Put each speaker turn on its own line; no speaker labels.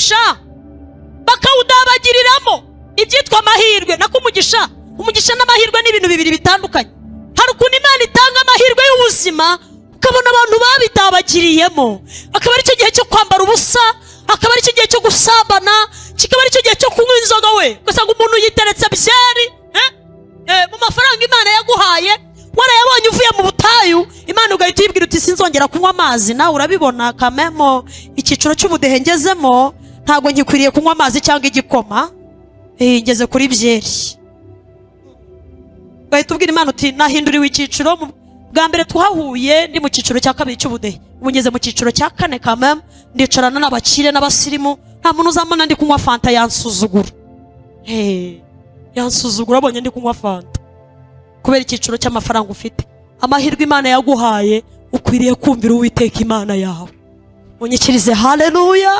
umugisha bakawudabagiriramo ibyitwa amahirwe. Nako umugisha n'amahirwe ni ibintu bibiri bitandukanye. Hari ukuntu Imana itanga amahirwe y'ubuzima ukabona abantu babidabagiriyemo, akaba ari cyo gihe cyo kwambara ubusa, akaba ari cyo gihe cyo gusambana, kikaba ari cyo gihe cyo kunywa inzoga. We ugasanga umuntu yiteretse byeri mu mafaranga Imana yaguhaye, warayabonye uvuye mu butayu, Imana ugahita uyibwira uti sinzongera kunywa amazi. Nawe urabibona kamemo icyiciro cy'ubudehe ngezemo, ntabwo ngikwiriye kunywa amazi cyangwa igikoma, ngeze kuri byeri. Ugahita ubwira Imana uti nahinduriwe icyiciro. Bwa mbere twahuye ndi mu cyiciro cya kabiri cy'ubudehe, ubu ngeze mu cyiciro cya kane kamemo, ndicarana n'abakire n'abasirimu, nta muntu uzamona ndi kunywa fanta yansuzugura. Yansuzugura abonye ndi kunywa fanta kubera icyiciro cy'amafaranga ufite. Amahirwe Imana yaguhaye ukwiriye kumvira Uwiteka Imana yawe. Munyikirize haleluya.